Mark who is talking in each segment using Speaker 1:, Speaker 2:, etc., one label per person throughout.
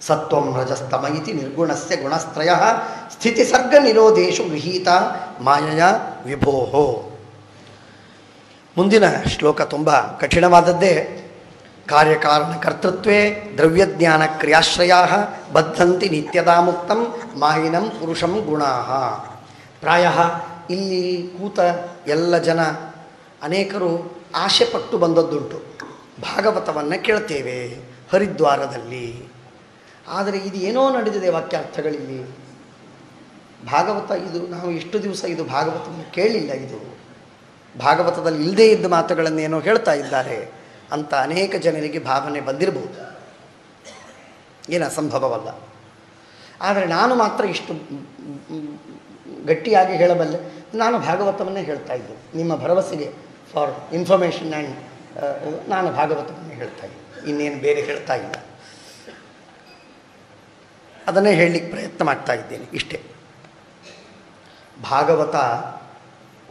Speaker 1: ಸತ್ವಂ ರಜಸ್ತಮ ಇತಿ ನಿರ್ಗುಣಸ್ಯ ಗುಣಸ್ತ್ರಯ ಸ್ಥಿತಿಸರ್ಗ ನಿರೋಧೇಶು ಗೃಹೀತ ಮಾಯಯ ವಿಭೋಹೋ. ಮುಂದಿನ ಶ್ಲೋಕ ತುಂಬ ಕಠಿಣವಾದದ್ದೇ. ಕಾರ್ಯಕಾರಣ ಕರ್ತೃತ್ವೇ ದ್ರವ್ಯಜ್ಞಾನ ಕ್ರಿಯಾಶ್ರಯಾ ಬದ್ಧಂತಿ ನಿತ್ಯದಾ ಮುಕ್ತಂ ಮಾಯಿನಂ ಪುರುಷಂ ಗುಣಾಃ. ಪ್ರಾಯ ಇಲ್ಲಿ ಕೂತ ಎಲ್ಲ ಜನ ಅನೇಕರು ಆಶೆ ಪಟ್ಟು ಬಂದದ್ದುಂಟು. ಭಾಗವತವನ್ನು ಕೇಳ್ತೇವೆ ಹರಿದ್ವಾರದಲ್ಲಿ, ಆದರೆ ಇದು ಏನೋ ನಡೆದಿದೆ ವಾಕ್ಯಾರ್ಥಗಳಿಲ್ಲಿ. ಭಾಗವತ ಇದು ನಾವು ಇಷ್ಟು ದಿವಸ ಇದು ಭಾಗವತವನ್ನು ಕೇಳಿಲ್ಲ, ಇದು ಭಾಗವತದಲ್ಲಿ ಇಲ್ಲದೇ ಇದ್ದ ಮಾತುಗಳನ್ನೇನೋ ಹೇಳ್ತಾ ಇದ್ದಾರೆ ಅಂತ ಅನೇಕ ಜನರಿಗೆ ಭಾವನೆ ಬಂದಿರಬಹುದು, ಏನು ಅಸಂಭವವಲ್ಲ. ಆದರೆ ನಾನು ಮಾತ್ರ ಇಷ್ಟು ಗಟ್ಟಿಯಾಗಿ ಹೇಳಬಲ್ಲೆ, ನಾನು ಭಾಗವತವನ್ನೇ ಹೇಳ್ತಾ ಇದ್ದೆ. ನಿಮ್ಮ ಭರವಸೆಗೆ ಫಾರ್ ಇನ್ಫಾರ್ಮೇಷನ್ ಆ್ಯಂಡ್ ನಾನು ಭಾಗವತವನ್ನೇ ಹೇಳ್ತಾ ಇದ್ದೆ, ಇನ್ನೇನು ಬೇರೆ ಹೇಳ್ತಾ ಇಲ್ಲ. ಅದನ್ನೇ ಹೇಳಲಿಕ್ಕೆ ಪ್ರಯತ್ನ ಮಾಡ್ತಾ ಇದ್ದೇನೆ, ಇಷ್ಟೇ. ಭಾಗವತ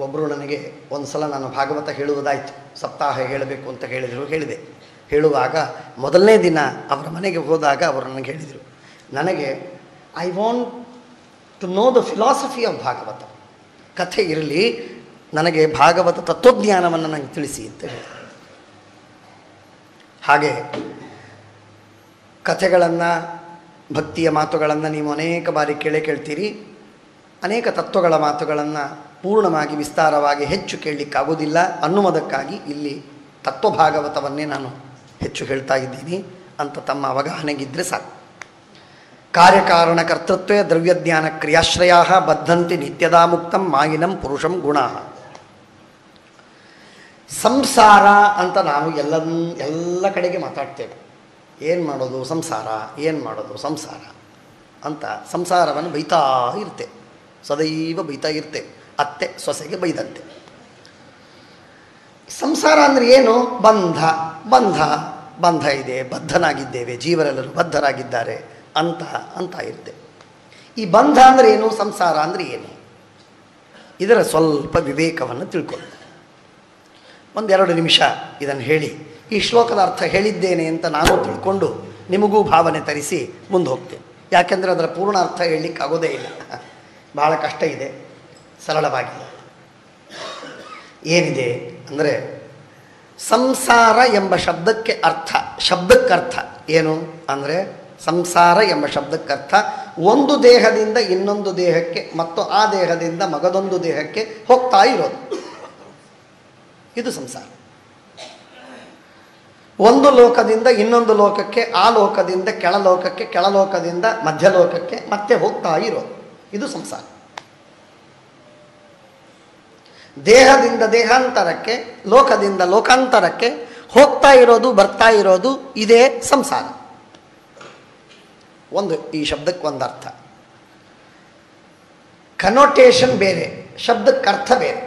Speaker 1: ಒಬ್ಬರು ನನಗೆ ಒಂದು ಸಲ ನಾನು ಭಾಗವತ ಹೇಳುವುದಾಯಿತು, ಸಪ್ತಾಹ ಹೇಳಬೇಕು ಅಂತ ಹೇಳಿದೆ. ಹೇಳುವಾಗ ಮೊದಲನೇ ದಿನ ಅವರ ಮನೆಗೆ ಹೋದಾಗ ಅವರು ನನಗೆ ಹೇಳಿದರು, ನನಗೆ I want to know the philosophy of Bhagavata. ಕಥೆ ಇರಲಿ, ನನಗೆ ಭಾಗವತ ತತ್ವಜ್ಞಾನವನ್ನು ನನಗೆ ತಿಳಿಸಿ ಅಂತ ಹೇಳಿ. ಹಾಗೆ ಕಥೆಗಳನ್ನು, ಭಕ್ತಿಯ ಮಾತುಗಳನ್ನು ನೀವು ಅನೇಕ ಬಾರಿ ಕೇಳ್ತೀರಿ. ಅನೇಕ ತತ್ವಗಳ ಮಾತುಗಳನ್ನು ಪೂರ್ಣವಾಗಿ ವಿಸ್ತಾರವಾಗಿ ಹೆಚ್ಚು ಕೇಳಲಿಕ್ಕಾಗೋದಿಲ್ಲ ಅನ್ನುವುದಕ್ಕಾಗಿ ಇಲ್ಲಿ ತತ್ವಭಾಗವತವನ್ನೇ ನಾನು ಹೆಚ್ಚು ಹೇಳ್ತಾ ಇದ್ದೀನಿ ಅಂತ ತಮ್ಮ ಅವಗಾಹನೆಗಿದ್ದರೆ ಸಾಕು. ಕಾರ್ಯಕಾರಣ ಕರ್ತೃತ್ವೇ ದ್ರವ್ಯಜ್ಞಾನ ಕ್ರಿಯಾಶ್ರಯಾ ಬದ್ಧಂತಿ ನಿತ್ಯದಾ ಮುಕ್ತಂ ಮಾಯಿನಂ ಪುರುಷಂ ಗುಣಾಃ. ಸಂಸಾರ ಅಂತ ನಾವು ಎಲ್ಲ ಕಡೆಗೆ ಮಾತಾಡ್ತೇವೆ. ಏನು ಮಾಡೋದು ಸಂಸಾರ, ಏನು ಮಾಡೋದು ಸಂಸಾರ ಅಂತ ಸಂಸಾರವನ್ನು ಬೈತಾ ಇರ್ತೆ, ಸದೈವ ಬೈತಾ ಇರ್ತೆ, ಅತ್ತೆ ಸೊಸೆಗೆ ಬೈದಂತೆ. ಸಂಸಾರ ಅಂದರೆ ಏನು? ಬಂಧ ಬಂಧ ಬಂಧ ಇದೆ, ಬದ್ಧನಾಗಿದ್ದೇವೆ, ಜೀವರೆಲ್ಲರೂ ಬದ್ಧರಾಗಿದ್ದಾರೆ ಅಂತ ಇರುತ್ತೆ. ಈ ಬಂಧ ಅಂದರೆ ಏನು, ಸಂಸಾರ ಅಂದರೆ ಏನು, ಇದರ ಸ್ವಲ್ಪ ವಿವೇಕವನ್ನು ತಿಳ್ಕೊಳ್ಳಿ. ಒಂದೆರಡು ನಿಮಿಷ ಇದನ್ನು ಹೇಳಿ ಈ ಶ್ಲೋಕದ ಅರ್ಥ ಹೇಳಿದ್ದೇನೆ ಅಂತ ನಾನು ತಿಳ್ಕೊಂಡು ನಿಮಗೂ ಭಾವನೆ ತರಿಸಿ ಮುಂದೆ ಹೋಗ್ತೇನೆ. ಯಾಕೆಂದರೆ ಅದರ ಪೂರ್ಣ ಅರ್ಥ ಹೇಳಲಿಕ್ಕೆ ಆಗೋದೇ ಇಲ್ಲ, ಬಹಳ ಕಷ್ಟ ಇದೆ. ಸರಳವಾಗಿ ಏನಿದೆ ಅಂದರೆ, ಸಂಸಾರ ಎಂಬ ಶಬ್ದಕ್ಕರ್ಥ ಏನು ಅಂದರೆ, ಸಂಸಾರ ಎಂಬ ಶಬ್ದಕ್ಕರ್ಥ ಒಂದು ದೇಹದಿಂದ ಇನ್ನೊಂದು ದೇಹಕ್ಕೆ ಮತ್ತು ಆ ದೇಹದಿಂದ ಮಗದೊಂದು ದೇಹಕ್ಕೆ ಹೋಗ್ತಾ ಇರೋದು, ಇದು ಸಂಸಾರ. ಒಂದು ಲೋಕದಿಂದ ಇನ್ನೊಂದು ಲೋಕಕ್ಕೆ, ಆ ಲೋಕದಿಂದ ಕೆಳಲೋಕಕ್ಕೆ, ಕೆಳಲೋಕದಿಂದ ಮಧ್ಯಲೋಕಕ್ಕೆ ಮತ್ತೆ ಹೋಗ್ತಾ ಇರೋದು, ಇದು ಸಂಸಾರ. ದೇಹದಿಂದ ದೇಹಾಂತರಕ್ಕೆ, ಲೋಕದಿಂದ ಲೋಕಾಂತರಕ್ಕೆ ಹೋಗ್ತಾ ಇರೋದು, ಬರ್ತಾ ಇರೋದು, ಇದೇ ಸಂಸಾರ. ಒಂದು ಈ ಶಬ್ದಕ್ಕೆ ಒಂದು ಅರ್ಥ, ಕನೋಟೇಷನ್ ಬೇರೆ, ಶಬ್ದಕ್ಕೆ ಅರ್ಥ ಬೇರೆ.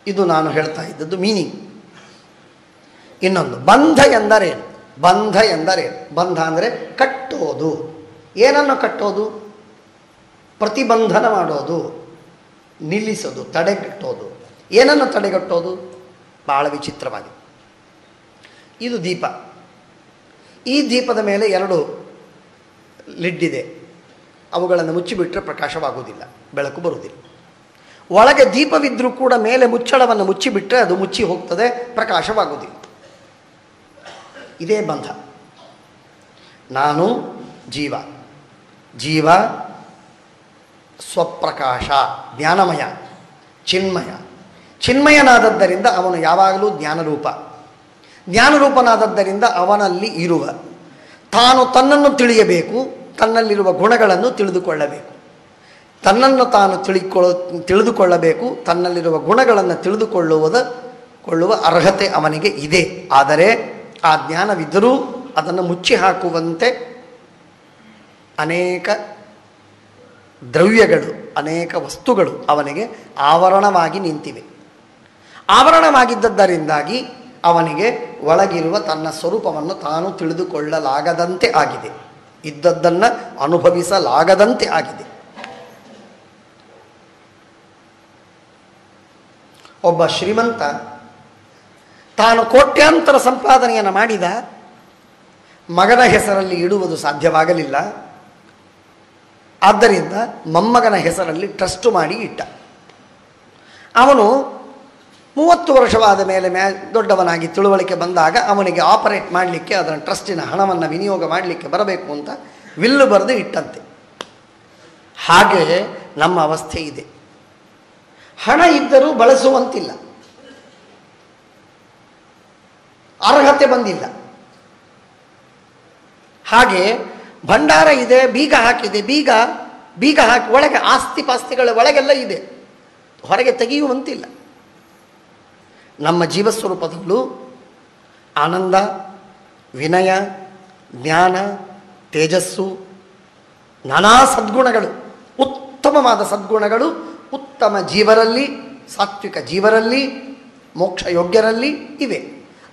Speaker 1: ಇದು ನಾನು ಹೇಳ್ತಾ ಇದ್ದದ್ದು ಮೀನಿಂಗ್. ಇನ್ನೊಂದು ಬಂಧ ಎಂದರೇನು? ಬಂಧ ಎಂದರೇನು? ಬಂಧ ಅಂದರೆ ಕಟ್ಟೋದು. ಏನನ್ನು ಕಟ್ಟೋದು? ಪ್ರತಿಬಂಧನ ಮಾಡೋದು, ನಿಲ್ಲಿಸೋದು, ತಡೆಗಟ್ಟೋದು. ಏನನ್ನು ತಡೆಗಟ್ಟೋದು? ಬಹಳ ವಿಚಿತ್ರವಾಗಿದೆ. ಇದು ದೀಪ. ಈ ದೀಪದ ಮೇಲೆ ಎರಡು ಲಿಡ್ಡಿದೆ, ಅವುಗಳನ್ನು ಮುಚ್ಚಿಬಿಟ್ರೆ ಪ್ರಕಾಶವಾಗುವುದಿಲ್ಲ, ಬೆಳಕು ಬರುವುದಿಲ್ಲ. ಒಳಗೆ ದೀಪವಿದ್ದರೂ ಕೂಡ ಮೇಲೆ ಮುಚ್ಚಳವನ್ನು ಮುಚ್ಚಿಬಿಟ್ರೆ ಅದು ಮುಚ್ಚಿ ಹೋಗ್ತದೆ, ಪ್ರಕಾಶವಾಗುವುದಿಲ್ಲ. ಇದೇ ಬಂಧ. ನಾನು ಜೀವ, ಜೀವ ಸ್ವಪ್ರಕಾಶ, ಜ್ಞಾನಮಯ, ಚಿನ್ಮಯ. ಚಿನ್ಮಯನಾದದ್ದರಿಂದ ಅವನು ಯಾವಾಗಲೂ ಜ್ಞಾನರೂಪ, ಜ್ಞಾನರೂಪನಾದದ್ದರಿಂದ ಅವನಲ್ಲಿ ಇರುವ ತಾನು ತನ್ನನ್ನು ತಿಳಿಯಬೇಕು, ತನ್ನಲ್ಲಿರುವ ಗುಣಗಳನ್ನು ತಿಳಿದುಕೊಳ್ಳಬೇಕು. ತನ್ನನ್ನು ತಾನು ತಿಳಿದುಕೊಳ್ಳಬೇಕು, ತನ್ನಲ್ಲಿರುವ ಗುಣಗಳನ್ನು ತಿಳಿದುಕೊಳ್ಳುವ ಅರ್ಹತೆ ಅವನಿಗೆ ಇದೆ. ಆದರೆ ಆ ಜ್ಞಾನವಿದ್ದರೂ ಅದನ್ನು ಮುಚ್ಚಿ ಹಾಕುವಂತೆ ಅನೇಕ ದ್ರವ್ಯಗಳು, ಅನೇಕ ವಸ್ತುಗಳು ಅವನಿಗೆ ಆವರಣವಾಗಿ ನಿಂತಿವೆ. ಆವರಣವಾಗಿದ್ದದ್ದರಿಂದಾಗಿ ಅವನಿಗೆ ಒಳಗಿರುವ ತನ್ನ ಸ್ವರೂಪವನ್ನು ತಾನು ತಿಳಿದುಕೊಳ್ಳಲಾಗದಂತೆ ಆಗಿದೆ, ಇದ್ದದ್ದನ್ನು ಅನುಭವಿಸಲಾಗದಂತೆ ಆಗಿದೆ. ಒಬ್ಬ ಶ್ರೀಮಂತ ತಾನು ಕೋಟ್ಯಾಂತರ ಸಂಪಾದನೆಯನ್ನು ಮಾಡಿದ, ಮಗನ ಹೆಸರಲ್ಲಿ ಇಡುವುದು ಸಾಧ್ಯವಾಗಲಿಲ್ಲ. ಆದ್ದರಿಂದ ಮೊಮ್ಮಗನ ಹೆಸರಲ್ಲಿ ಟ್ರಸ್ಟ್ ಮಾಡಿ ಇಟ್ಟ. ಅವನು 30 ವರ್ಷವಾದ ಮೇಲೆ ದೊಡ್ಡವನಾಗಿ ತಿಳುವಳಿಕೆ ಬಂದಾಗ ಅವನಿಗೆ ಆಪರೇಟ್ ಮಾಡಲಿಕ್ಕೆ ಅದರ ಟ್ರಸ್ಟಿನ ಹಣವನ್ನು ವಿನಿಯೋಗ ಮಾಡಲಿಕ್ಕೆ ಬರಬೇಕು ಅಂತ ವಿಲ್ಲು ಬರೆದು ಇಟ್ಟಂತೆ. ಹಾಗೆ ನಮ್ಮ ಅವಸ್ಥೆ ಇದೆ. ಹಣ ಇದ್ದರೂ ಬಳಸುವಂತಿಲ್ಲ, ಅರ್ಹತೆ ಬಂದಿಲ್ಲ. ಹಾಗೆ ಭಂಡಾರ ಇದೆ, ಬೀಗ ಹಾಕಿದೆ, ಬೀಗ ಹಾಕಿ ಒಳಗೆ ಆಸ್ತಿ ಪಾಸ್ತಿಗಳ ಒಳಗೆಲ್ಲ ಇದೆ, ಹೊರಗೆ ತೆಗೆಯುವಂತಿಲ್ಲ. ನಮ್ಮ ಜೀವಸ್ವರೂಪದಲ್ಲೂ ಆನಂದ, ವಿನಯ, ಜ್ಞಾನ, ತೇಜಸ್ಸು, ನಾನಾ ಸದ್ಗುಣಗಳು, ಉತ್ತಮವಾದ ಸದ್ಗುಣಗಳು ಉತ್ತಮ ಜೀವರಲ್ಲಿ, ಸಾತ್ವಿಕ ಜೀವರಲ್ಲಿ, ಮೋಕ್ಷ ಯೋಗ್ಯರಲ್ಲಿ ಇವೆ.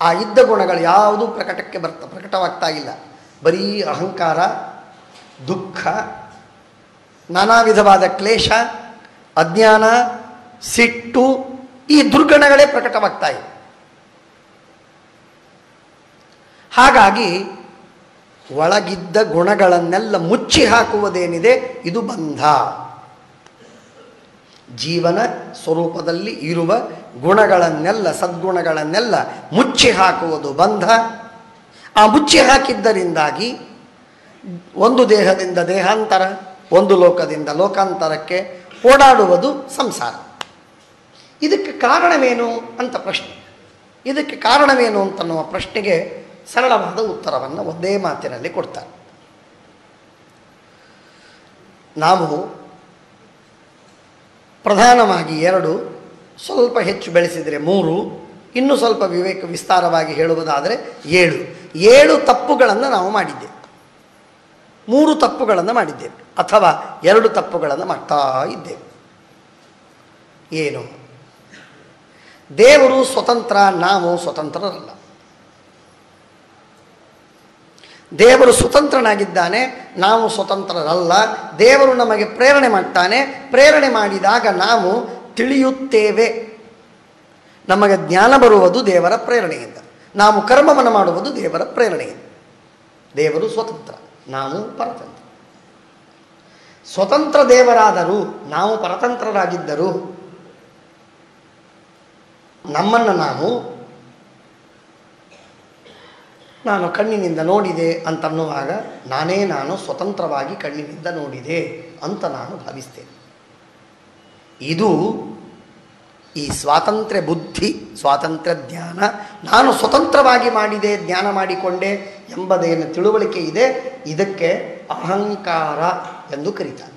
Speaker 1: ಆ ಇದ್ದ ಗುಣಗಳು ಯಾವುದೂ ಪ್ರಕಟವಾಗ್ತಾ ಇಲ್ಲ. ಬರೀ ಅಹಂಕಾರ, ದುಃಖ, ನಾನಾ ವಿಧವಾದ ಕ್ಲೇಶ, ಅಜ್ಞಾನ, ಸಿಟ್ಟು, ಈ ದುರ್ಗುಣಗಳೇ ಪ್ರಕಟವಾಗ್ತಾ ಇವೆ. ಹಾಗಾಗಿ ಒಳಗಿದ್ದ ಗುಣಗಳನ್ನೆಲ್ಲ ಮುಚ್ಚಿ ಹಾಕುವುದೇನಿದೆ ಇದು ಬಂಧ. ಜೀವನ ಸ್ವರೂಪದಲ್ಲಿ ಇರುವ ಗುಣಗಳನ್ನೆಲ್ಲ, ಸದ್ಗುಣಗಳನ್ನೆಲ್ಲ ಮುಚ್ಚಿ ಹಾಕುವುದು ಬಂಧ. ಆ ಮುಚ್ಚಿ ಹಾಕಿದ್ದರಿಂದಾಗಿ ಒಂದು ದೇಹದಿಂದ ದೇಹಾಂತರ, ಒಂದು ಲೋಕದಿಂದ ಲೋಕಾಂತರಕ್ಕೆ ಓಡಾಡುವುದು ಸಂಸಾರ. ಇದಕ್ಕೆ ಕಾರಣವೇನು ಅಂತ ಪ್ರಶ್ನೆ. ಇದಕ್ಕೆ ಕಾರಣವೇನು ಅಂತನ್ನುವ ಪ್ರಶ್ನೆಗೆ ಸರಳವಾದ ಉತ್ತರವನ್ನು ಒಂದೇ ಮಾತಿನಲ್ಲಿ ಕೊಡ್ತಾರೆ. ನಾವು ಪ್ರಧಾನವಾಗಿ 2, ಸ್ವಲ್ಪ ಹೆಚ್ಚು ಬೆಳೆಸಿದರೆ 3, ಇನ್ನೂ ಸ್ವಲ್ಪ ವಿಸ್ತಾರವಾಗಿ ಹೇಳುವುದಾದರೆ 7 ತಪ್ಪುಗಳನ್ನು ನಾವು ಮಾಡಿದ್ದೇವೆ. 3 ತಪ್ಪುಗಳನ್ನು ಮಾಡಿದ್ದೇವೆ, ಅಥವಾ 2 ತಪ್ಪುಗಳನ್ನು ಮಾಡ್ತಾ ಇದ್ದೇವೆ. ಏನು? ದೇವರು ಸ್ವತಂತ್ರ, ನಾವು ಸ್ವತಂತ್ರರಲ್ಲ. ದೇವರು ಸ್ವತಂತ್ರನಾಗಿದ್ದಾನೆ, ನಾವು ಸ್ವತಂತ್ರರಲ್ಲ. ದೇವರು ನಮಗೆ ಪ್ರೇರಣೆ ಮಾಡ್ತಾನೆ, ಪ್ರೇರಣೆ ಮಾಡಿದಾಗ ನಾವು ತಿಳಿಯುತ್ತೇವೆ. ನಮಗೆ ಜ್ಞಾನ ಬರುವುದು ದೇವರ ಪ್ರೇರಣೆಯಿಂದ, ನಾವು ಕರ್ಮವನ್ನು ಮಾಡುವುದು ದೇವರ ಪ್ರೇರಣೆಯಿಂದ. ದೇವರು ಸ್ವತಂತ್ರ, ನಾವು ಪರತಂತ್ರ. ಸ್ವತಂತ್ರ ದೇವರಾದರೂ ನಾವು ಪರತಂತ್ರರಾಗಿದ್ದರೂ ನಮ್ಮನ್ನು ನಾನು ಕಣ್ಣಿನಿಂದ ನೋಡಿದೆ ಅಂತನ್ನುವಾಗ ನಾನು ಸ್ವತಂತ್ರವಾಗಿ ಕಣ್ಣಿನಿಂದ ನೋಡಿದೆ ಅಂತ ನಾನು ಭಾವಿಸ್ತೇನೆ. ಇದು ಈ ಸ್ವಾತಂತ್ರ್ಯ ಬುದ್ಧಿ, ಸ್ವಾತಂತ್ರ್ಯ ಜ್ಞಾನ, ನಾನು ಸ್ವತಂತ್ರವಾಗಿ ಮಾಡಿದೆ, ಜ್ಞಾನ ಮಾಡಿಕೊಂಡೆ ಎಂಬುದೇನು ತಿಳುವಳಿಕೆ ಇದೆ, ಇದಕ್ಕೆ ಅಹಂಕಾರ ಎಂದು ಕರೀತಾರೆ.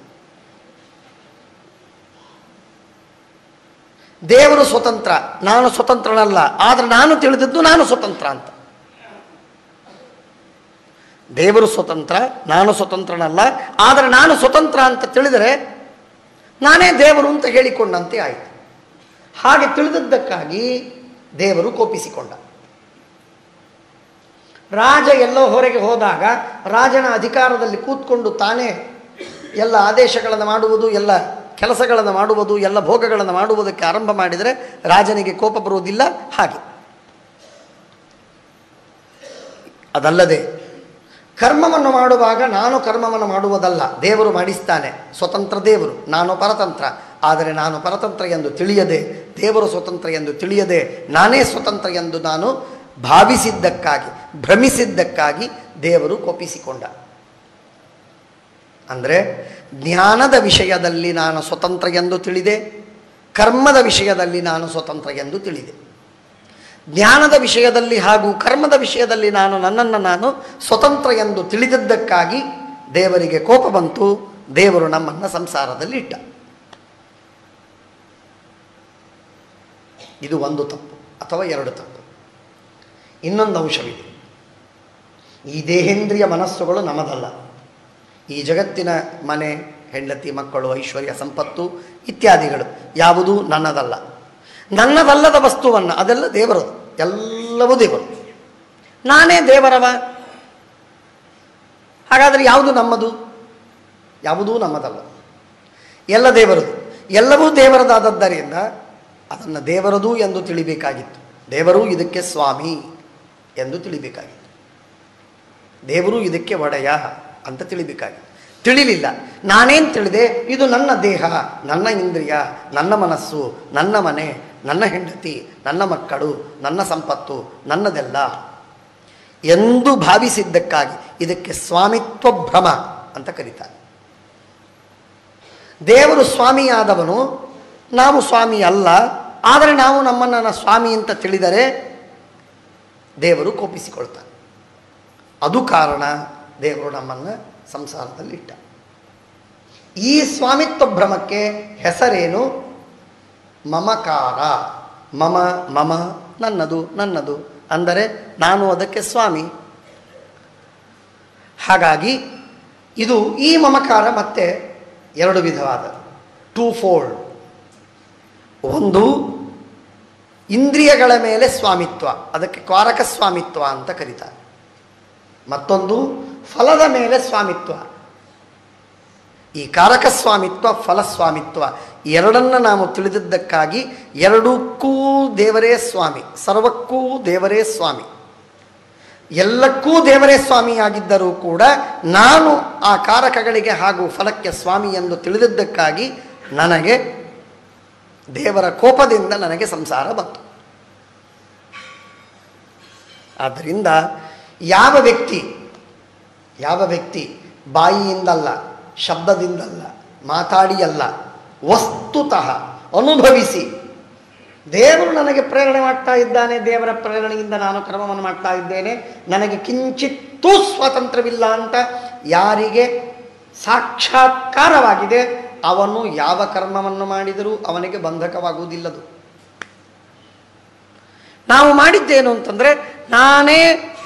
Speaker 1: ದೇವರು ಸ್ವತಂತ್ರ, ನಾನು ಸ್ವತಂತ್ರನಲ್ಲ, ಆದರೆ ನಾನು ತಿಳಿದದ್ದು ನಾನು ಸ್ವತಂತ್ರ ಅಂತ. ದೇವರು ಸ್ವತಂತ್ರ, ನಾನು ಸ್ವತಂತ್ರನಲ್ಲ, ಆದರೆ ನಾನು ಸ್ವತಂತ್ರ ಅಂತ ತಿಳಿದರೆ ನಾನೇ ದೇವರು ಅಂತ ಹೇಳಿಕೊಂಡಂತೆ ಆಯಿತು. ಹಾಗೆ ತಿಳಿದದ್ದಕ್ಕಾಗಿ ದೇವರು ಕೋಪಿಸಿಕೊಂಡ. ರಾಜ ಎಲ್ಲೋ ಹೊರಗೆ ಹೋದಾಗ ರಾಜನ ಅಧಿಕಾರದಲ್ಲಿ ಕೂತ್ಕೊಂಡು ತಾನೇ ಎಲ್ಲ ಆದೇಶಗಳನ್ನು ಮಾಡುವುದು, ಎಲ್ಲ ಕೆಲಸಗಳನ್ನು ಮಾಡುವುದು, ಎಲ್ಲ ಭೋಗಗಳನ್ನು ಮಾಡುವುದಕ್ಕೆ ಆರಂಭ ಮಾಡಿದರೆ ರಾಜನಿಗೆ ಕೋಪ ಬರುವುದಿಲ್ಲ. ಹಾಗೆ ಅದಲ್ಲದೆ ಕರ್ಮವನ್ನು ಮಾಡುವಾಗ ನಾನು ಕರ್ಮವನ್ನು ಮಾಡುವುದಲ್ಲ, ದೇವರು ಮಾಡಿಸ್ತಾನೆ. ಸ್ವತಂತ್ರ ದೇವರು, ನಾನು ಪರತಂತ್ರ. ಆದರೆ ನಾನು ಪರತಂತ್ರ ಎಂದು ತಿಳಿಯದೆ, ದೇವರು ಸ್ವತಂತ್ರ ಎಂದು ತಿಳಿಯದೆ, ನಾನೇ ಸ್ವತಂತ್ರ ಎಂದು ನಾನು ಭಾವಿಸಿದ್ದಕ್ಕಾಗಿ, ಭ್ರಮಿಸಿದ್ದಕ್ಕಾಗಿ ದೇವರು ಕೋಪಿಸಿಕೊಂಡ. ಅಂದರೆ ಜ್ಞಾನದ ವಿಷಯದಲ್ಲಿ ನಾನು ಸ್ವತಂತ್ರ ಎಂದು ತಿಳಿದೆ, ಕರ್ಮದ ವಿಷಯದಲ್ಲಿ ನಾನು ಸ್ವತಂತ್ರ ಎಂದು ತಿಳಿದೆ. ಜ್ಞಾನದ ವಿಷಯದಲ್ಲಿ ಹಾಗೂ ಕರ್ಮದ ವಿಷಯದಲ್ಲಿ ನನ್ನನ್ನು ನಾನು ಸ್ವತಂತ್ರ ಎಂದು ತಿಳಿದದ್ದಕ್ಕಾಗಿ ದೇವರಿಗೆ ಕೋಪ ಬಂತು. ದೇವರು ನಮ್ಮನ್ನು ಸಂಸಾರದಲ್ಲಿ ಇಟ್ಟ. ಇದು ಒಂದು ತಪ್ಪು ಅಥವಾ 2 ತಪ್ಪು. ಇನ್ನೊಂದು ಅಂಶವಿದೆ. ಈ ದೇಹೇಂದ್ರಿಯ ಮನಸ್ಸುಗಳು ನಮ್ಮದಲ್ಲ. ಈ ಜಗತ್ತಿನ ಮನೆ, ಹೆಂಡತಿ, ಮಕ್ಕಳು, ಐಶ್ವರ್ಯ, ಸಂಪತ್ತು ಇತ್ಯಾದಿಗಳು ಯಾವುದೂ ನನ್ನದಲ್ಲ. ನನ್ನದಲ್ಲದ ವಸ್ತುವನ್ನು, ಅದೆಲ್ಲ ದೇವರದು, ಎಲ್ಲವೂ ದೇವರು. ನಾನೇ ದೇವರವ. ಹಾಗಾದರೆ ಯಾವುದು ನಮ್ಮದು? ಯಾವುದೂ ನಮ್ಮದಲ್ಲ, ಎಲ್ಲ ದೇವರದು. ಎಲ್ಲವೂ ದೇವರದಾದದ್ದರಿಂದ ಅದನ್ನು ದೇವರದು ಎಂದು ತಿಳಿಬೇಕಾಗಿತ್ತು. ದೇವರು ಇದಕ್ಕೆ ಸ್ವಾಮಿ ಎಂದು ತಿಳಿಬೇಕಾಗಿತ್ತು. ದೇವರು ಇದಕ್ಕೆ ಒಡೆಯ ಅಂತ ತಿಳಿಬೇಕಾಗಿದೆ. ತಿಳಿಲಿಲ್ಲ. ನಾನೇನು ತಿಳಿದೆ? ಇದು ನನ್ನ ದೇಹ, ನನ್ನ ಇಂದ್ರಿಯ, ನನ್ನ ಮನಸ್ಸು, ನನ್ನ ಮನೆ, ನನ್ನ ಹೆಂಡತಿ, ನನ್ನ ಮಕ್ಕಳು, ನನ್ನ ಸಂಪತ್ತು, ನನ್ನದೆಲ್ಲ ಎಂದು ಭಾವಿಸಿದ್ದಕ್ಕಾಗಿ ಇದಕ್ಕೆ ಸ್ವಾಮಿತ್ವ ಭ್ರಮ ಅಂತ ಕರೀತಾರೆ. ದೇವರು ಸ್ವಾಮಿಯಾದವನು, ನಾವು ಸ್ವಾಮಿ ಅಲ್ಲ. ಆದರೆ ನಾವು ನಮ್ಮನ್ನು ಸ್ವಾಮಿ ಅಂತ ತಿಳಿದರೆ ದೇವರು ಕೋಪಿಸಿಕೊಳ್ತಾನೆ. ಅದು ಕಾರಣ ದೇವರು ನಮ್ಮನ್ನು ಸಂಸಾರದಲ್ಲಿ ಇಟ್ಟ. ಈ ಸ್ವಾಮಿತ್ವ ಭ್ರಮಕ್ಕೆ ಹೆಸರೇನು? ಮಮಕಾರ. ಮಮ ಮಮ, ನನ್ನದು ನನ್ನದು ಅಂದರೆ ನಾನು ಅದಕ್ಕೆ ಸ್ವಾಮಿ. ಹಾಗಾಗಿ ಇದು ಈ ಮಮಕಾರ ಮತ್ತೆ ಎರಡು ವಿಧವಾದ, ಟೂ ಫೋಲ್ಡ್. ಒಂದು ಇಂದ್ರಿಯಗಳ ಮೇಲೆ ಸ್ವಾಮಿತ್ವ, ಅದಕ್ಕೆ ಕಾರಕ ಸ್ವಾಮಿತ್ವ ಅಂತ ಕರೀತಾರೆ. ಮತ್ತೊಂದು ಫಲದ ಮೇಲೆ ಸ್ವಾಮಿತ್ವ. ಈ ಕಾರಕ ಸ್ವಾಮಿತ್ವ, ಫಲಸ್ವಾಮಿತ್ವ ಎರಡನ್ನು ನಾವು ತಿಳಿದಿದ್ದಕ್ಕಾಗಿ ಎರಡಕ್ಕೂ ದೇವರೇ ಸ್ವಾಮಿ, ಸರ್ವಕ್ಕೂ ದೇವರೇ ಸ್ವಾಮಿ, ಎಲ್ಲಕ್ಕೂ ದೇವರೇ ಸ್ವಾಮಿಯಾಗಿದ್ದರೂ ಕೂಡ ನಾನು ಆ ಕಾರಕಗಳಿಗೆ ಹಾಗೂ ಫಲಕ್ಕೆ ಸ್ವಾಮಿ ಎಂದು ತಿಳಿದಿದ್ದಕ್ಕಾಗಿ ನನಗೆ ದೇವರ ಕೋಪದಿಂದ ನನಗೆ ಸಂಸಾರ ಬಂತು. ಆದ್ದರಿಂದ ಯಾವ ವ್ಯಕ್ತಿ ಬಾಯಿಯಿಂದಲ್ಲ, ಶಬ್ದದಿಂದಲ್ಲ, ಮಾತಾಡಿಯಲ್ಲ, ವಸ್ತುತಃ ಅನುಭವಿಸಿ ದೇವರು ನನಗೆ ಪ್ರೇರಣೆ ಮಾಡ್ತಾ ಇದ್ದಾನೆ, ದೇವರ ಪ್ರೇರಣೆಯಿಂದ ನಾನು ಕರ್ಮವನ್ನು ಮಾಡ್ತಾ ಇದ್ದೇನೆ, ನನಗೆ ಕಿಂಚಿತ್ತೂ ಸ್ವಾತಂತ್ರ್ಯವಿಲ್ಲ ಅಂತ ಯಾರಿಗೆ ಸಾಕ್ಷಾತ್ಕಾರವಾಗಿದೆ ಅವನು ಯಾವ ಕರ್ಮವನ್ನು ಮಾಡಿದರೂ ಅವನಿಗೆ ಬಂಧಕವಾಗುವುದಿಲ್ಲದು. ನಾವು ಮಾಡಿದ್ದೇನು ಅಂತಂದರೆ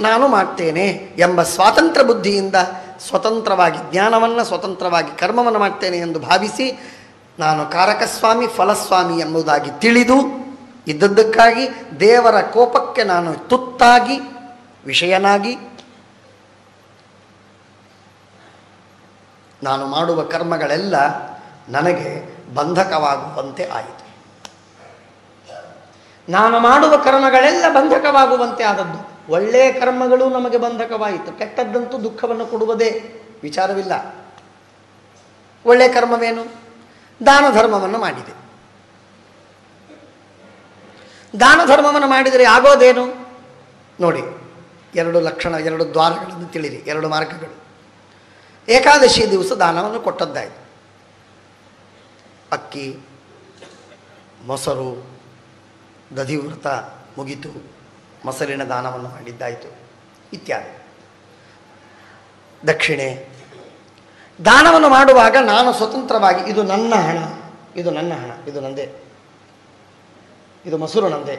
Speaker 1: ನಾನು ಮಾಡ್ತೇನೆ ಎಂಬ ಸ್ವಾತಂತ್ರ್ಯ ಬುದ್ಧಿಯಿಂದ ಸ್ವತಂತ್ರವಾಗಿ ಜ್ಞಾನವನ್ನು, ಸ್ವತಂತ್ರವಾಗಿ ಕರ್ಮವನ್ನು ಮಾಡ್ತೇನೆ ಎಂದು ಭಾವಿಸಿ ನಾನು ಕಾರಕಸ್ವಾಮಿ ಫಲಸ್ವಾಮಿ ಎಂಬುದಾಗಿ ತಿಳಿದು ಇದ್ದದ್ದಕ್ಕಾಗಿ ದೇವರ ಕೋಪಕ್ಕೆ ನಾನು ತುತ್ತಾಗಿ ವಿಷಯನಾಗಿ ನಾನು ಮಾಡುವ ಕರ್ಮಗಳೆಲ್ಲ ನನಗೆ ಬಂಧಕವಾಗುವಂತೆ ಆಯಿತು. ನಾನು ಮಾಡುವ ಕರ್ಮಗಳೆಲ್ಲ ಬಂಧಕವಾಗುವಂತೆ ಆದದ್ದು. ಒಳ್ಳೆಯ ಕರ್ಮಗಳು ನಮಗೆ ಬಂಧಕವಾಯಿತು, ಕೆಟ್ಟದ್ದಂತೂ ದುಃಖವನ್ನು ಕೊಡುವುದೇ ವಿಚಾರವಿಲ್ಲ. ಒಳ್ಳೆಯ ಕರ್ಮವೇನು? ದಾನ ಧರ್ಮವನ್ನು ಮಾಡಿದೆ. ದಾನ ಧರ್ಮವನ್ನು ಮಾಡಿದರೆ ಆಗೋದೇನು ನೋಡಿ. ಎರಡು ಲಕ್ಷಣ, ಎರಡು ದ್ವಾರಗಳನ್ನು ತಿಳಿರಿ, ಎರಡು ಮಾರ್ಗಗಳು. ಏಕಾದಶಿ ದಿವಸ ದಾನವನ್ನು ಕೊಟ್ಟದ್ದಾಯಿತು. ಅಕ್ಕಿ, ಮೊಸರು, ದಧಿವ್ರತ ಮುಗಿತು, ಮೊಸರಿನ ದಾನವನ್ನು ಮಾಡಿದ್ದಾಯಿತು ಇತ್ಯಾದಿ. ದಕ್ಷಿಣೆ ದಾನವನ್ನು ಮಾಡುವಾಗ ನಾನು ಸ್ವತಂತ್ರವಾಗಿ ಇದು ನನ್ನ ಹಣ, ಇದು ನನ್ನ ಹಣ, ಇದು ನಂದೇ, ಇದು ಮೊಸರು ನಂದೇ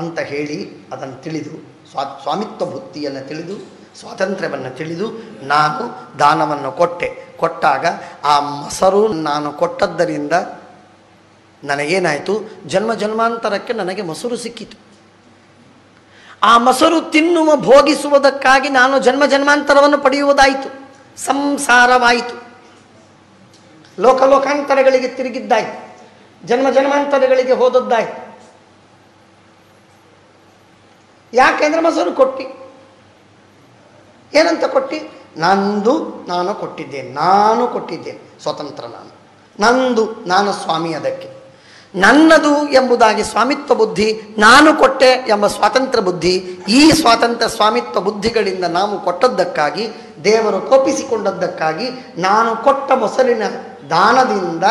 Speaker 1: ಅಂತ ಹೇಳಿ ಅದನ್ನು ತಿಳಿದು ಸ್ವಾಮಿತ್ವ ಬುದ್ಧಿಯನ್ನು ತಿಳಿದು ಸ್ವಾತಂತ್ರ್ಯವನ್ನು ತಿಳಿದು ನಾನು ದಾನವನ್ನು ಕೊಟ್ಟಾಗ ಆ ಮೊಸರು ನಾನು ಕೊಟ್ಟದ್ದರಿಂದ ನನಗೇನಾಯಿತು? ಜನ್ಮ ಜನ್ಮಾಂತರಕ್ಕೆ ನನಗೆ ಮೊಸರು ಸಿಕ್ಕಿತು. ಆ ಮೊಸರು ತಿನ್ನುವ ಭೋಗಿಸುವುದಕ್ಕಾಗಿ ನಾನು ಜನ್ಮ ಜನ್ಮಾಂತರವನ್ನು ಪಡೆಯುವುದಾಯಿತು, ಸಂಸಾರವಾಯಿತು. ಲೋಕಾಂತರಗಳಿಗೆ ತಿರುಗಿದ್ದಾಯಿತು, ಜನ್ಮ ಜನ್ಮಾಂತರಗಳಿಗೆ ಹೋದದ್ದಾಯಿತು. ಯಾಕೆಂದ್ರೆ ಮೊಸರು ಕೊಟ್ಟಿ. ಏನಂತ ಕೊಟ್ಟಿ? ನಂದು ನಾನು ಕೊಟ್ಟಿದ್ದೇನೆ, ಸ್ವತಂತ್ರ ನಾನು, ನಂದು ನಾನು ಸ್ವಾಮಿ. ಅದಕ್ಕೆ ನನ್ನದು ಎಂಬುದಾಗಿ ಸ್ವಾಮಿತ್ವ ಬುದ್ಧಿ, ನಾನು ಕೊಟ್ಟೆ ಎಂಬ ಸ್ವಾತಂತ್ರ್ಯ ಬುದ್ಧಿ, ಈ ಸ್ವಾತಂತ್ರ್ಯ ಸ್ವಾಮಿತ್ವ ಬುದ್ಧಿಗಳಿಂದ ನಾವು ಕೊಟ್ಟದ್ದಕ್ಕಾಗಿ ದೇವರು ಕೋಪಿಸಿಕೊಂಡದ್ದಕ್ಕಾಗಿ ನಾನು ಕೊಟ್ಟ ಮೊಸರಿನ ದಾನದಿಂದ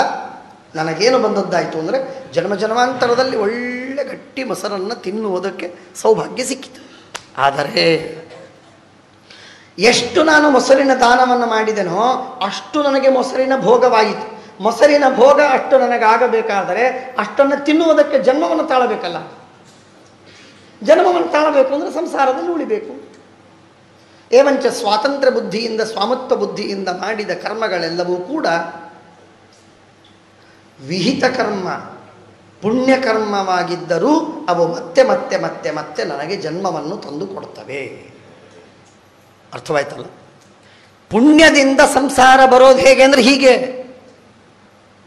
Speaker 1: ನನಗೇನು ಬಂದದ್ದಾಯಿತು ಅಂದರೆ ಜನ್ಮ ಜನ್ಮಾಂತರದಲ್ಲಿ ಒಳ್ಳೆ ಗಟ್ಟಿ ಮೊಸರನ್ನು ತಿನ್ನುವುದಕ್ಕೆ ಸೌಭಾಗ್ಯ ಸಿಕ್ಕಿತು. ಆದರೆ ಎಷ್ಟು ನಾನು ಮೊಸರಿನ ದಾನವನ್ನು ಮಾಡಿದೆನೋ ಅಷ್ಟು ನನಗೆ ಮೊಸರಿನ ಭೋಗವಾಯಿತು. ಮೊಸರಿನ ಭೋಗ ಅಷ್ಟು ನನಗಾಗಬೇಕಾದರೆ ಅಷ್ಟನ್ನು ತಿನ್ನುವುದಕ್ಕೆ ಜನ್ಮವನ್ನು ತಾಳಬೇಕಲ್ಲ. ಜನ್ಮವನ್ನು ತಾಳಬೇಕು ಅಂದರೆ ಸಂಸಾರದಲ್ಲಿ ಉಳಿಬೇಕು. ಏವಂಚ ಸ್ವಾತಂತ್ರ್ಯ ಬುದ್ಧಿಯಿಂದ ಸ್ವಾಮಿತ್ವ ಬುದ್ಧಿಯಿಂದ ಮಾಡಿದ ಕರ್ಮಗಳೆಲ್ಲವೂ ಕೂಡ ವಿಹಿತ ಕರ್ಮ, ಪುಣ್ಯಕರ್ಮವಾಗಿದ್ದರೂ ಅವು ಮತ್ತೆ ಮತ್ತೆ ಮತ್ತೆ ಮತ್ತೆ ನನಗೆ ಜನ್ಮವನ್ನು ತಂದು ಕೊಡ್ತವೆ. ಅರ್ಥವಾಯ್ತಲ್ಲ? ಪುಣ್ಯದಿಂದ ಸಂಸಾರ ಬರೋದು ಹೇಗೆ ಅಂದರೆ ಹೀಗೆ.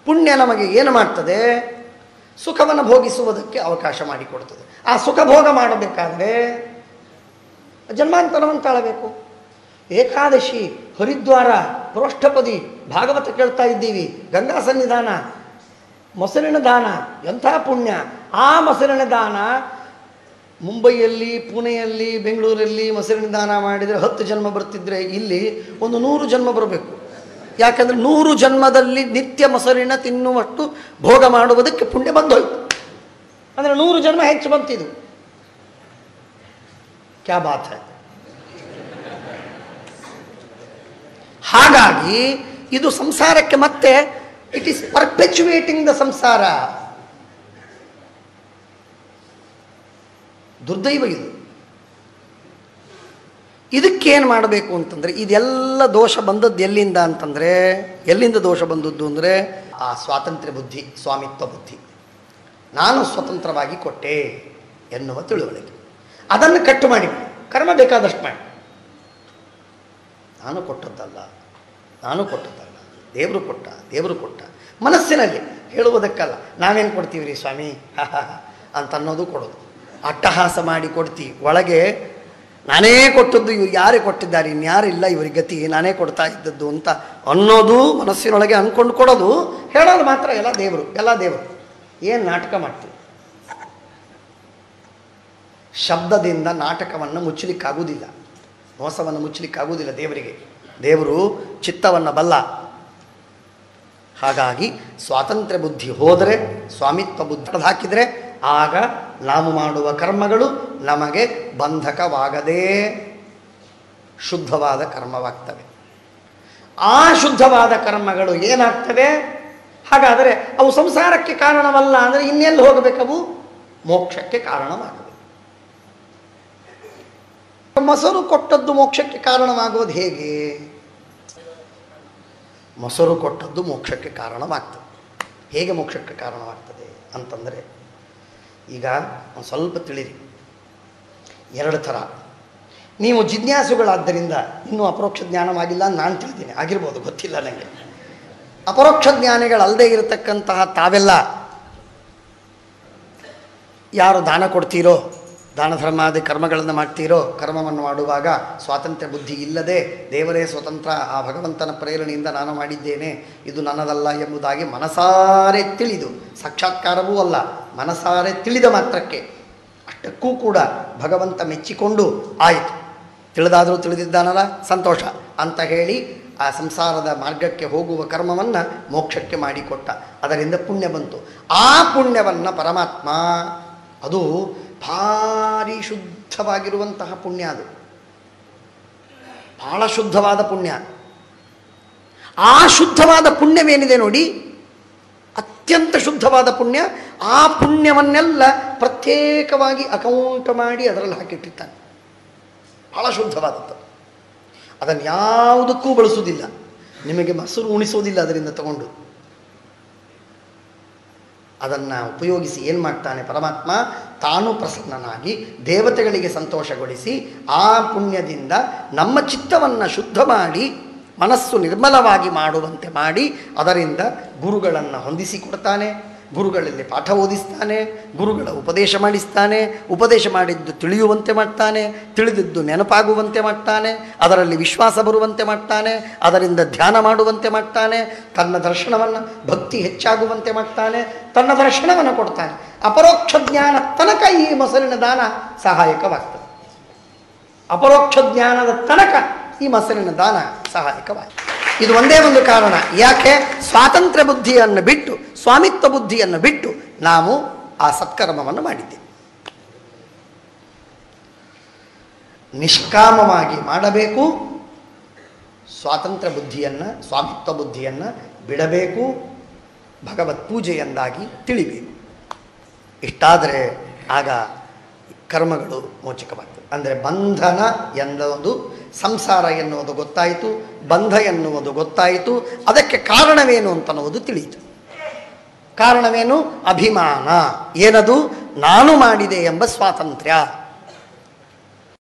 Speaker 1: ಪುಣ್ಯ ನಮಗೆ ಏನು ಮಾಡ್ತದೆ? ಸುಖವನ್ನು ಭೋಗಿಸುವುದಕ್ಕೆ ಅವಕಾಶ ಮಾಡಿಕೊಡ್ತದೆ. ಆ ಸುಖ ಭೋಗ ಮಾಡಬೇಕಾದ್ರೆ ಜನ್ಮಾಂತರವನ್ನು ತಾಳಬೇಕು. ಏಕಾದಶಿ, ಹರಿದ್ವಾರ, ಪ್ರೋಷ್ಠಪದಿ, ಭಾಗವತ ಕೇಳ್ತಾ ಇದ್ದೀವಿ, ಗಂಗಾ ಸನ್ನಿಧಾನ, ಮೊಸರಿನ ದಾನ, ಎಂಥ ಪುಣ್ಯ. ಆ ಮೊಸರಿನ ದಾನ ಮುಂಬೈಯಲ್ಲಿ, ಪುಣೆಯಲ್ಲಿ, ಬೆಂಗಳೂರಲ್ಲಿ ಮೊಸರಿನ ದಾನ ಮಾಡಿದರೆ 10 ಜನ್ಮ ಬರ್ತಿದ್ರೆ ಇಲ್ಲಿ ಒಂದು 100 ಜನ್ಮ ಬರಬೇಕು. ಯಾಕಂದರೆ 100 ಜನ್ಮದಲ್ಲಿ ನಿತ್ಯ ಮೊಸರಿನ ತಿನ್ನುವಷ್ಟು ಭೋಗ ಮಾಡುವುದಕ್ಕೆ ಪುಣ್ಯ ಬಂದೋಯ್ತು. ಅಂದರೆ 100 ಜನ್ಮ ಹೆಚ್ಚು ಬಂತಿದ್ದು. ಕ್ಯಾ ಬಾತ್ ಹೈ. ಹಾಗಾಗಿ ಇದು ಸಂಸಾರಕ್ಕೆ ಮತ್ತೆ ಇಟ್ ಈಸ್ ಪರ್ಪೆಚುವೇಟಿಂಗ್ ದ ಸಂಸಾರ. ದುರ್ದೈವ ಇದು. ಇದಕ್ಕೇನು ಮಾಡಬೇಕು ಅಂತಂದರೆ, ಇದೆಲ್ಲ ದೋಷ ಬಂದದ್ದು ಎಲ್ಲಿಂದ ಅಂತಂದರೆ, ಎಲ್ಲಿಂದ ದೋಷ ಬಂದದ್ದು ಅಂದರೆ ಆ ಸ್ವಾತಂತ್ರ್ಯ ಬುದ್ಧಿ, ಸ್ವಾಮಿತ್ವ ಬುದ್ಧಿ. ನಾನು ಸ್ವತಂತ್ರವಾಗಿ ಕೊಟ್ಟೆ ಎನ್ನುವ ತಿಳುವಳಿಕೆ. ಅದನ್ನು ಕಟ್ಟು ಮಾಡಿ, ಕರ್ಮ ಬೇಕಾದಷ್ಟು ಮಾಡಿ. ನಾನು ಕೊಟ್ಟದ್ದಲ್ಲ, ದೇವರು ಕೊಟ್ಟ. ಮನಸ್ಸಿನಲ್ಲಿ ಹೇಳುವುದಕ್ಕಲ್ಲ, ನಾವೇನು ಕೊಡ್ತೀವಿ ರೀ ಸ್ವಾಮಿ ಅಂತ ಅನ್ನೋದು ಕೊಡೋದು. ಅಟ್ಟಹಾಸ ಮಾಡಿ ಕೊಡ್ತೀವಿ, ಒಳಗೆ ನಾನೇ ಕೊಟ್ಟದ್ದು, ಇವ್ರು ಯಾರೇ ಕೊಟ್ಟಿದ್ದಾರೆ, ಇನ್ಯಾರಿಲ್ಲ ಇವರಿಗೆ ಗತಿ, ನಾನೇ ಕೊಡ್ತಾ ಇದ್ದದ್ದು ಅಂತ ಅನ್ನೋದು ಮನಸ್ಸಿನೊಳಗೆ ಅಂದ್ಕೊಂಡು ಕೊಡೋದು. ಹೇಳೋದು ಮಾತ್ರ ಎಲ್ಲ ದೇವರು. ಏನು ನಾಟಕ ಮಾಡ್ತೀವಿ? ಶಬ್ದದಿಂದ ನಾಟಕವನ್ನು ಮುಚ್ಚಲಿಕ್ಕಾಗುವುದಿಲ್ಲ, ಮೋಸವನ್ನು ಮುಚ್ಚಲಿಕ್ಕಾಗುವುದಿಲ್ಲ ದೇವರಿಗೆ. ದೇವರು ಚಿತ್ತವನ್ನು ಬಲ್ಲ. ಹಾಗಾಗಿ ಸ್ವಾತಂತ್ರ್ಯ ಬುದ್ಧಿ ಹೋದರೆ, ಸ್ವಾಮಿತ್ವ ಬುದ್ಧಿ ಹಾಕಿದರೆ, ಆಗ ನಾವು ಮಾಡುವ ಕರ್ಮಗಳು ನಮಗೆ ಬಂಧಕವಾಗದೇ ಶುದ್ಧವಾದ ಕರ್ಮವಾಗ್ತವೆ. ಆ ಶುದ್ಧವಾದ ಕರ್ಮಗಳು ಏನಾಗ್ತವೆ? ಹಾಗಾದರೆ ಅವು ಸಂಸಾರಕ್ಕೆ ಕಾರಣವಲ್ಲ ಅಂದರೆ ಇನ್ನೆಲ್ಲಿ ಹೋಗಬೇಕವು? ಮೋಕ್ಷಕ್ಕೆ ಕಾರಣವಾಗಬೇಕು. ಮೊಸರು ಕೊಟ್ಟದ್ದು ಮೋಕ್ಷಕ್ಕೆ ಕಾರಣವಾಗೋದು ಹೇಗೆ? ಮೊಸರು ಕೊಟ್ಟದ್ದು ಮೋಕ್ಷಕ್ಕೆ ಕಾರಣವಾಗ್ತದೆ. ಹೇಗೆ ಮೋಕ್ಷಕ್ಕೆ ಕಾರಣವಾಗ್ತದೆ ಅಂತಂದರೆ, ಈಗ ಒಂದು ಸ್ವಲ್ಪ ತಿಳಿರಿ. 2 ಥರ. ನೀವು ಜಿಜ್ಞಾಸುಗಳಾದ್ದರಿಂದ ಇನ್ನೂ ಅಪರೋಕ್ಷ ಜ್ಞಾನವಾಗಿಲ್ಲ ಅಂತ ನಾನು ತಿಳಿದ್ದೀನಿ, ಆಗಿರ್ಬೋದು, ಗೊತ್ತಿಲ್ಲ ನನಗೆ. ಅಪರೋಕ್ಷ ಜ್ಞಾನಿಗಳಲ್ಲದೆ ಇರತಕ್ಕಂತಹ ತಾವೆಲ್ಲ ಯಾರು ದಾನ ಕೊಡ್ತೀರೋ, ದಾನ ಧರ್ಮಾದಿ ಕರ್ಮಗಳನ್ನು ಮಾಡ್ತೀರೋ, ಕರ್ಮವನ್ನು ಮಾಡುವಾಗ ಸ್ವಾತಂತ್ರ್ಯ ಬುದ್ಧಿ ಇಲ್ಲದೆ ದೇವರೇ ಸ್ವತಂತ್ರ, ಆ ಭಗವಂತನ ಪ್ರೇರಣೆಯಿಂದ ನಾನು ಮಾಡಿದ್ದೇನೆ, ಇದು ನನ್ನದಲ್ಲ ಎಂಬುದಾಗಿ ಮನಸಾರೆ ತಿಳಿದು, ಸಾಕ್ಷಾತ್ಕಾರವೂ ಅಲ್ಲ, ಮನಸಾರೆ ತಿಳಿದ ಮಾತ್ರಕ್ಕೆ ಅಷ್ಟಕ್ಕೂ ಕೂಡ ಭಗವಂತ ಮೆಚ್ಚಿಕೊಂಡು ಆಯಿತು, ತಿಳಿದಾದರೂ ತಿಳಿದಿದ್ದಾನಲ್ಲ ಸಂತೋಷ ಅಂತ ಹೇಳಿ ಆ ಸಂಸಾರದ ಮಾರ್ಗಕ್ಕೆ ಹೋಗುವ ಕರ್ಮವನ್ನು ಮೋಕ್ಷಕ್ಕೆ ಮಾಡಿಕೊಟ್ಟ. ಅದರಿಂದ ಪುಣ್ಯ ಬಂತು. ಆ ಪುಣ್ಯವನ್ನು ಪರಮಾತ್ಮ, ಅದು ಭಾರಿ ಶುದ್ಧವಾಗಿರುವಂತಹ ಪುಣ್ಯ, ಅದು ಬಹಳ ಶುದ್ಧವಾದ ಪುಣ್ಯ. ಆ ಶುದ್ಧವಾದ ಪುಣ್ಯವೇನಿದೆ ನೋಡಿ, ಅತ್ಯಂತ ಶುದ್ಧವಾದ ಪುಣ್ಯ. ಆ ಪುಣ್ಯವನ್ನೆಲ್ಲ ಪ್ರತ್ಯೇಕವಾಗಿ ಅಕೌಂಟ್ ಮಾಡಿ ಅದರಲ್ಲಿ ಹಾಕಿಟ್ಟಿರ್ತಾನೆ. ಬಹಳ ಶುದ್ಧವಾದದ್ದು. ಅದನ್ನು ಯಾವುದಕ್ಕೂ ಬಳಸುವುದಿಲ್ಲ, ನಿಮಗೆ ಮೊಸರು ಉಣಿಸೋದಿಲ್ಲ ಅದರಿಂದ ತಗೊಂಡು. ಅದನ್ನು ಉಪಯೋಗಿಸಿ ಏನು ಮಾಡ್ತಾನೆ ಪರಮಾತ್ಮ? ತಾನು ಪ್ರಸನ್ನನಾಗಿ ದೇವತೆಗಳಿಗೆ ಸಂತೋಷಗೊಳಿಸಿ ಆ ಪುಣ್ಯದಿಂದ ನಮ್ಮ ಚಿತ್ತವನ್ನು ಶುದ್ಧ ಮಾಡಿ ಮನಸ್ಸು ನಿರ್ಮಲವಾಗಿ ಮಾಡುವಂತೆ ಮಾಡಿ ಅದರಿಂದ ಗುರುಗಳನ್ನು ಹೊಂದಿಸಿಕೊಡ್ತಾನೆ, ಗುರುಗಳಲ್ಲಿ ಪಾಠ ಓದಿಸ್ತಾನೆ, ಗುರುಗಳ ಉಪದೇಶ ಮಾಡಿಸ್ತಾನೆ, ಉಪದೇಶ ಮಾಡಿದ್ದು ತಿಳಿಯುವಂತೆ ಮಾಡ್ತಾನೆ, ತಿಳಿದಿದ್ದು ನೆನಪಾಗುವಂತೆ ಮಾಡ್ತಾನೆ, ಅದರಲ್ಲಿ ವಿಶ್ವಾಸ ಬರುವಂತೆ ಮಾಡ್ತಾನೆ, ಅದರಿಂದ ಧ್ಯಾನ ಮಾಡುವಂತೆ ಮಾಡ್ತಾನೆ, ತನ್ನ ದರ್ಶನವನ್ನು ಭಕ್ತಿ ಹೆಚ್ಚಾಗುವಂತೆ ಮಾಡ್ತಾನೆ, ತನ್ನ ದರ್ಶನವನ್ನು ಕೊಡ್ತಾನೆ. ಅಪರೋಕ್ಷ ಜ್ಞಾನ ತನಕ ಈ ಮೊಸರಿನ ದಾನ ಸಹಾಯಕವಾಗ್ತದೆ. ಅಪರೋಕ್ಷ ಜ್ಞಾನದ ತನಕ ಈ ಮೊಸರಿನ ದಾನ ಸಹಾಯಕವಾಗಿದೆ. ಇದು ಒಂದೇ ಒಂದು ಕಾರಣ, ಯಾಕೆ ಸ್ವಾತಂತ್ರ್ಯ ಬುದ್ಧಿಯನ್ನು ಬಿಟ್ಟು, ಸ್ವಾಮಿತ್ವ ಬುದ್ಧಿಯನ್ನು ಬಿಟ್ಟು ನಾವು ಆ ಸತ್ಕರ್ಮವನ್ನು ಮಾಡಿದ್ದೇವೆ. ನಿಷ್ಕಾಮವಾಗಿ ಮಾಡಬೇಕು, ಸ್ವಾತಂತ್ರ್ಯ ಬುದ್ಧಿಯನ್ನು, ಸ್ವಾಮಿತ್ವ ಬುದ್ಧಿಯನ್ನು ಬಿಡಬೇಕು, ಭಗವತ್ ಪೂಜೆಯೆಂದಾಗಿ ತಿಳಿಬೇಕು. ಇಷ್ಟಾದರೆ ಆಗ ಕರ್ಮಗಳು ಮೋಚಕವಾಗ್ತದೆ. ಅಂದರೆ ಬಂಧನ ಎನ್ನುವುದು, ಸಂಸಾರ ಎನ್ನುವುದು ಗೊತ್ತಾಯಿತು, ಬಂಧ ಎನ್ನುವುದು ಗೊತ್ತಾಯಿತು. ಅದಕ್ಕೆ ಕಾರಣವೇನು ಅಂತನ್ನುವುದು ತಿಳಿಯಿತು. ಕಾರಣವೇನು? ಅಭಿಮಾನ. ಏನದು? ನಾನು ಮಾಡಿದೆ ಎಂಬ ಸ್ವಾತಂತ್ರ್ಯ.